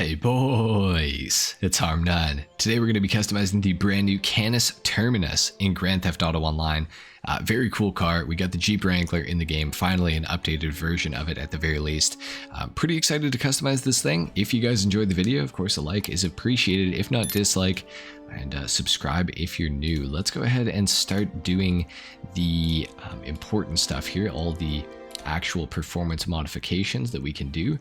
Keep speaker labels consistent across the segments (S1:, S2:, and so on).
S1: Hey boys, it's HarmNone. Today we're going to be customizing the brand new Canis Terminus in Grand Theft Auto Online. Very cool car. We got the Jeep Wrangler in the game, finally an updated version of it at the very least. Pretty excited to customize this thing. If you guys enjoyed the video, of course a like is appreciated, if not dislike, and subscribe if you're new. Let's go ahead and start doing the important stuff here, all the actual performance modifications that we can do.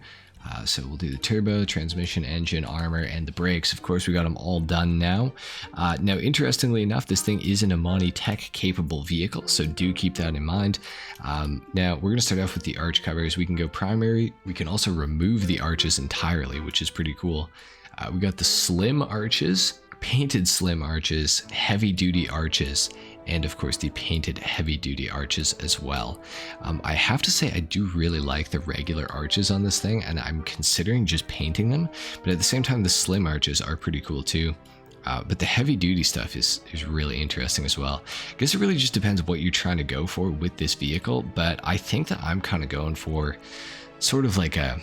S1: So we'll do the turbo, transmission, engine, armor, and the brakes. Of course, we got them all done now. Now, interestingly enough, this thing is an Amani Tech capable vehicle, so do keep that in mind. Now, we're going to start off with the arch covers. We can go primary. We can also remove the arches entirely, which is pretty cool. We got the slim arches, painted slim arches, heavy duty arches, and of course the painted heavy duty arches as well. I have to say I do really like the regular arches on this thing, and I'm considering just painting them, but at the same time the slim arches are pretty cool too. But the heavy duty stuff is really interesting as well. I guess it really just depends what you're trying to go for with this vehicle, but I think that I'm kind of going for sort of like a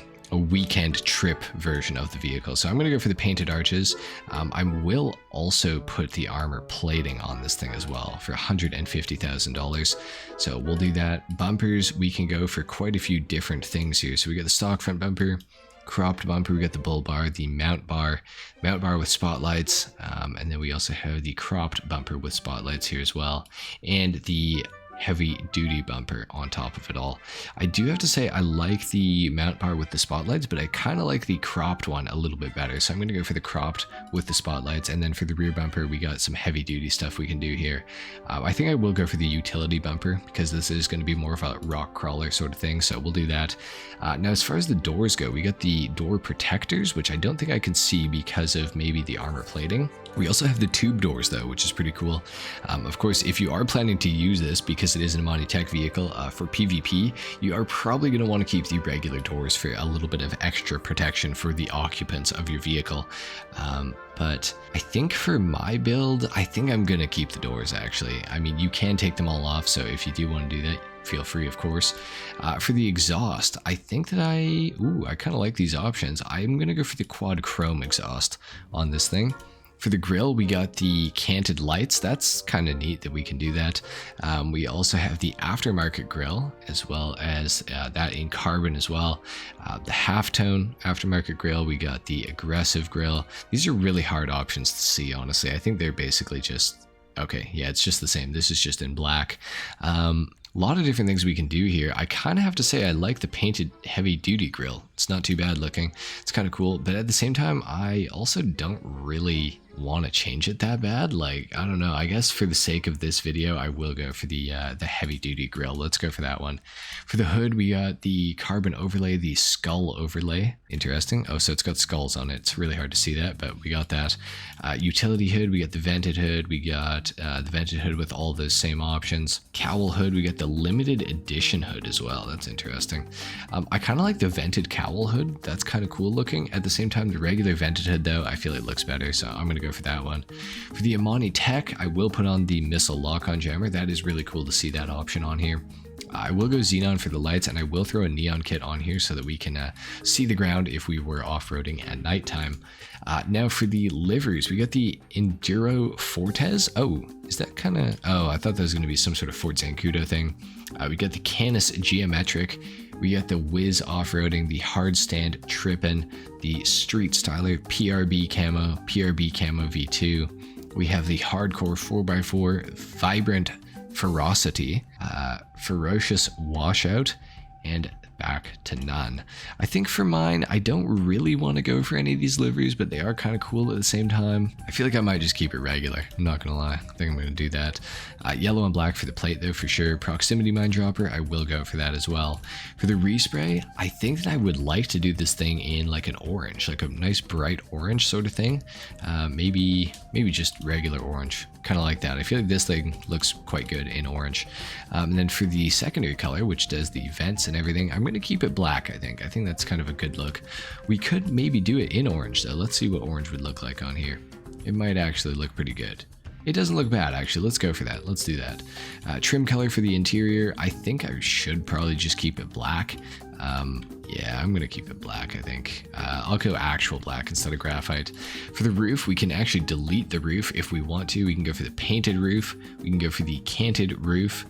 S1: weekend trip version of the vehicle. So I'm going to go for the painted arches. I will also put the armor plating on this thing as well for $150,000. So we'll do that. Bumpers, we can go for quite a few different things here. So we got the stock front bumper, cropped bumper, we got the bull bar, the mount bar with spotlights, and then we also have the cropped bumper with spotlights here as well, and the heavy duty bumper on top of it all. I do have to say I like the mount bar with the spotlights, but I kind of like the cropped one a little bit better. So I'm going to go for the cropped with the spotlights, and then for the rear bumper we got some heavy duty stuff we can do here. I think I will go for the utility bumper because this is going to be more of a rock crawler sort of thing, so we'll do that. Now as far as the doors go, we got the door protectors, which I don't think I can see because of maybe the armor plating. We also have the tube doors though, which is pretty cool. Of course, if you are planning to use this, because it is an Amani Tech vehicle, for PvP, you are probably going to want to keep the regular doors for a little bit of extra protection for the occupants of your vehicle. But I think for my build, I think I'm going to keep the doors actually. I mean, you can take them all off, so if you do want to do that, feel free, of course. For the exhaust, I think that I kind of like these options. I'm going to go for the quad chrome exhaust on this thing. For the grille, we got the canted lights. That's kind of neat that we can do that. We also have the aftermarket grille, as well as that in carbon as well. The halftone aftermarket grille, we got the aggressive grille. These are really hard options to see, honestly. I think they're basically just, okay, yeah, it's just the same. This is just in black. A lot of different things we can do here. I kind of have to say I like the painted heavy duty grille. It's not too bad looking. It's kind of cool, but at the same time, I also don't really want to change it that bad. Like, I don't know, I guess for the sake of this video I will go for the heavy duty grille. Let's go for that one. For the hood, we got the carbon overlay, the skull overlay. Interesting. Oh, so it's got skulls on it. It's really hard to see that, but we got that. Utility hood, we got the vented hood. We got the vented hood with all those same options. Cowl hood, we got the limited edition hood as well. That's interesting. I kind of like the vented cowl hood. That's kind of cool looking. At the same time, the regular vented hood though, I feel it looks better, so I'm going to go for that one. For the Amani Tech, I will put on the missile lock-on jammer. That is really cool to see that option on here. I will go xenon for the lights, and I will throw a neon kit on here so that we can see the ground if we were off-roading at nighttime. Now for the liveries, we got the Enduro Fortes. Oh, is that kind of... Oh, I thought that was going to be some sort of Fort Zancudo thing. We got the Canis Geometric. We got the Wiz Off-Roading, the Hard Stand Trippin', the Street Styler PRB Camo V2. We have the Hardcore 4x4 Vibrant Ferocity, Ferocious Washout, and Back to None. I think for mine, I don't really want to go for any of these liveries, but they are kind of cool at the same time. I feel like I might just keep it regular. I'm not gonna lie. I think I'm gonna do that. Yellow and black for the plate though, for sure. Proximity mine dropper, I will go for that as well. For the respray, I think that I would like to do this thing in like an orange, like a nice bright orange sort of thing. Maybe just regular orange. Kind of like that. I feel like this thing looks quite good in orange. And then for the secondary color, which does the vents and everything, I'm going to keep it black, I think. I think that's kind of a good look. We could maybe do it in orange, though. Let's see what orange would look like on here. It might actually look pretty good. It doesn't look bad, actually. Let's go for that. Let's do that. Trim color for the interior, I think I should probably just keep it black. Yeah, I'm gonna keep it black, I think. I'll go actual black instead of graphite. For the roof, we can actually delete the roof if we want to. We can go for the painted roof, we can go for the canted roof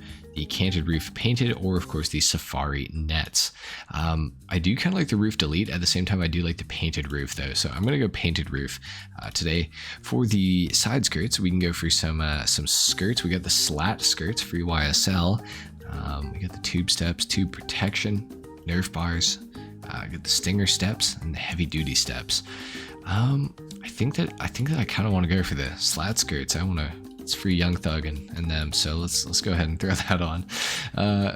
S1: painted, or of course the safari nets. I do kind of like the roof delete. At the same time, I do like the painted roof though, so I'm gonna go painted roof today. For the side skirts, we can go for some skirts. We got the slat skirts, free YSL. We got the tube steps, tube protection, Nerf bars. I got the stinger steps and the heavy duty steps. I think that I kind of want to go for the slat skirts. It's free Young Thug and them, so let's go ahead and throw that on.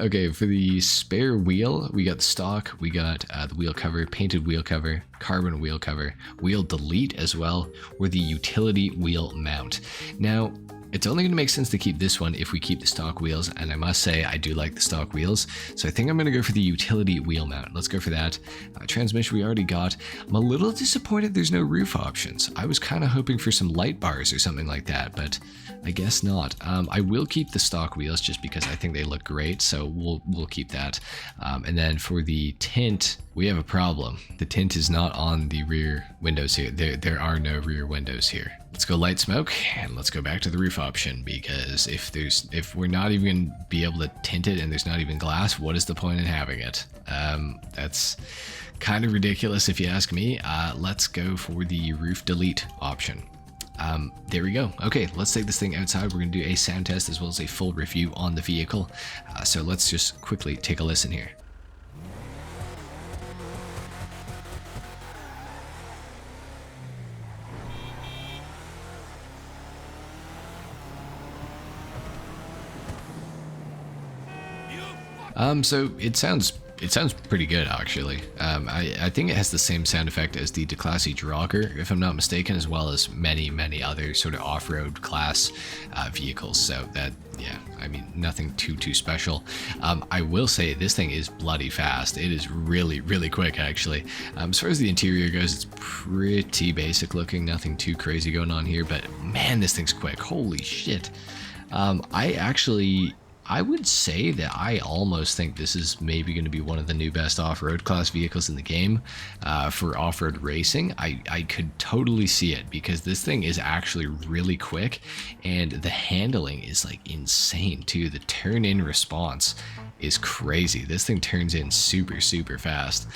S1: Okay, for the spare wheel, we got the stock, we got the wheel cover, painted wheel cover, carbon wheel cover, wheel delete as well, or the utility wheel mount. Now, it's only going to make sense to keep this one if we keep the stock wheels, and I must say I do like the stock wheels, so I think I'm going to go for the utility wheel mount. Let's go for that. Transmission we already got. I'm a little disappointed there's no roof options. I was kind of hoping for some light bars or something like that, but I guess not. I will keep the stock wheels just because I think they look great, so we'll keep that. And then for the tint, we have a problem. The tint is not on the rear windows here. There are no rear windows here. Let's go light smoke and let's go back to the roof option, because if we're not even gonna be able to tint it and there's not even glass, what is the point in having it? That's kind of ridiculous if you ask me. Let's go for the roof delete option. There we go. Okay, let's take this thing outside. We're gonna do a sound test as well as a full review on the vehicle. So let's just quickly take a listen here. So it sounds pretty good actually. I think it has the same sound effect as the Declasse Drogger, if I'm not mistaken, as well as many other sort of off-road class vehicles. So that, yeah, I mean, nothing too special. I will say this thing is bloody fast. It is really quick actually. As far as the interior goes, it's pretty basic looking, nothing too crazy going on here, but man, this thing's quick. Holy shit. I would say that I almost think this is maybe going to be one of the new best off-road class vehicles in the game for off-road racing. I could totally see it, because this thing is actually really quick and the handling is like insane too. The turn-in response is crazy. This thing turns in super fast.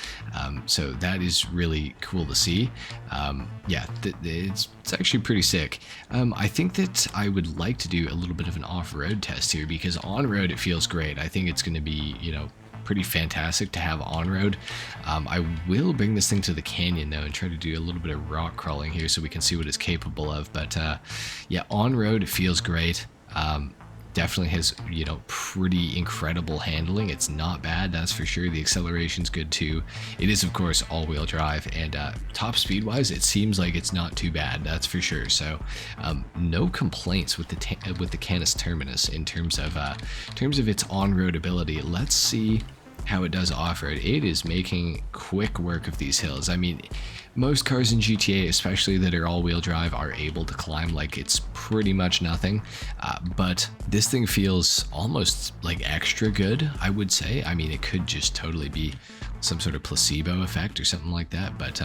S1: So that is really cool to see. Yeah, it's actually pretty sick. I think that I would like to do a little bit of an off-road test here, because on-road it feels great. I think it's going to be, you know, pretty fantastic to have on-road. I will bring this thing to the canyon though and try to do a little bit of rock crawling here so we can see what it's capable of. But yeah, on-road it feels great. Definitely has, you know, pretty incredible handling. It's not bad, that's for sure. The acceleration's good too. It is of course all-wheel drive, and top speed wise it seems like it's not too bad, that's for sure. So no complaints with the Canis Terminus in terms of its on-road ability. Let's see how it does off-road. It is making quick work of these hills. I mean, most cars in GTA, especially that are all-wheel drive, are able to climb like it's pretty much nothing, but this thing feels almost like extra good, I would say. I mean, it could just totally be some sort of placebo effect or something like that, but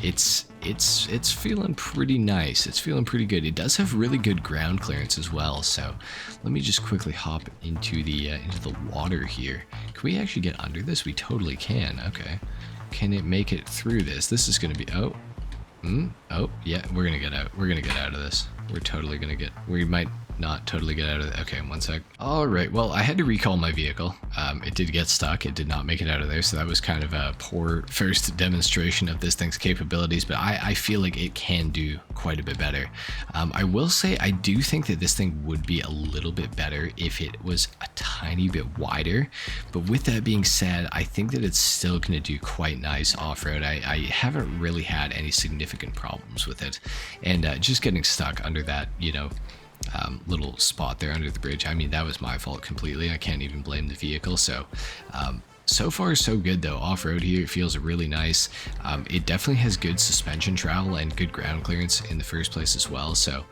S1: it's feeling pretty nice. It's feeling pretty good. It does have really good ground clearance as well. So let me just quickly hop into the water here. Can we actually get under this? We totally can. Okay. Can it make it through this? This is going to be, oh, yeah, we're going to get out. We're going to get out of this. We're totally going to get, we might not totally get out of it. Okay, one sec. All right, well, I had to recall my vehicle. It did get stuck. It did not make it out of there, so that was kind of a poor first demonstration of this thing's capabilities, but I feel like it can do quite a bit better. I will say I do think that this thing would be a little bit better if it was a tiny bit wider, but with that being said, I think that it's still going to do quite nice off-road. I haven't really had any significant problems with it, and just getting stuck under that, you know, little spot there under the bridge, I mean, that was my fault completely. I can't even blame the vehicle. So So far so good though. Off-road here, it feels really nice. It definitely has good suspension travel and good ground clearance in the first place as well, so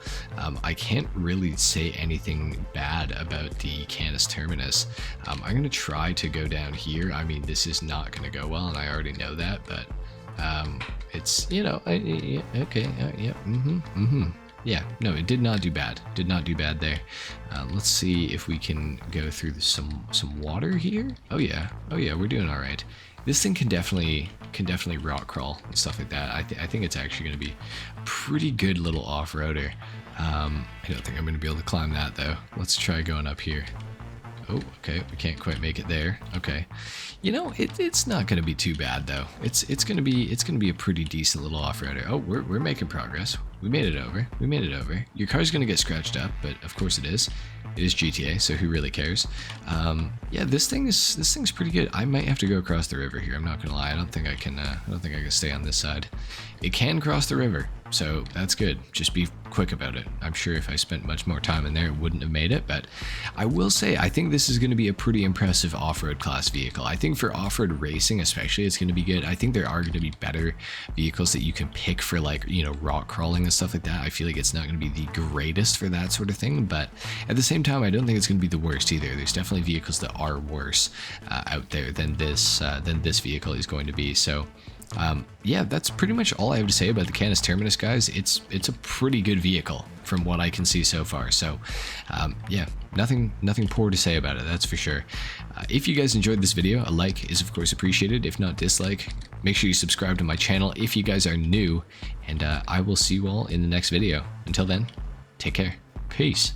S1: I can't really say anything bad about the Canis Terminus. I'm going to try to go down here. I mean, this is not going to go well, and I already know that, but it's, you know, okay, yeah, yeah, no, it did not do bad. Did not do bad there. Let's see if we can go through some water here. Oh yeah, we're doing all right. This thing can definitely rock crawl and stuff like that. I think it's actually going to be a pretty good little off-roader. I don't think I'm going to be able to climb that though. Let's try going up here. Oh, okay, we can't quite make it there. Okay, you know, it's not going to be too bad though. It's going to be a pretty decent little off-roader. Oh, we're making progress. We made it over. We made it over. Your car's going to get scratched up, but of course it is. It is GTA, so who really cares? Yeah, this thing's pretty good. I might have to go across the river here. I'm not gonna lie. I don't think I can stay on this side. It can cross the river, so that's good. Just be quick about it. I'm sure if I spent much more time in there, it wouldn't have made it. But I will say, I think this is going to be a pretty impressive off-road class vehicle. I think for off-road racing, especially, it's going to be good. I think there are going to be better vehicles that you can pick for, like, you know, rock crawling and stuff like that. I feel like it's not going to be the greatest for that sort of thing, but at the same time, I don't think it's going to be the worst either. There's definitely vehicles that are worse out there than this vehicle is going to be. So yeah, that's pretty much all I have to say about the Canis Terminus, guys. It's a pretty good vehicle from what I can see so far. So yeah, nothing poor to say about it, that's for sure. If you guys enjoyed this video, a like is of course appreciated. If not, dislike. Make sure you subscribe to my channel if you guys are new, and I will see you all in the next video. Until then, take care. Peace.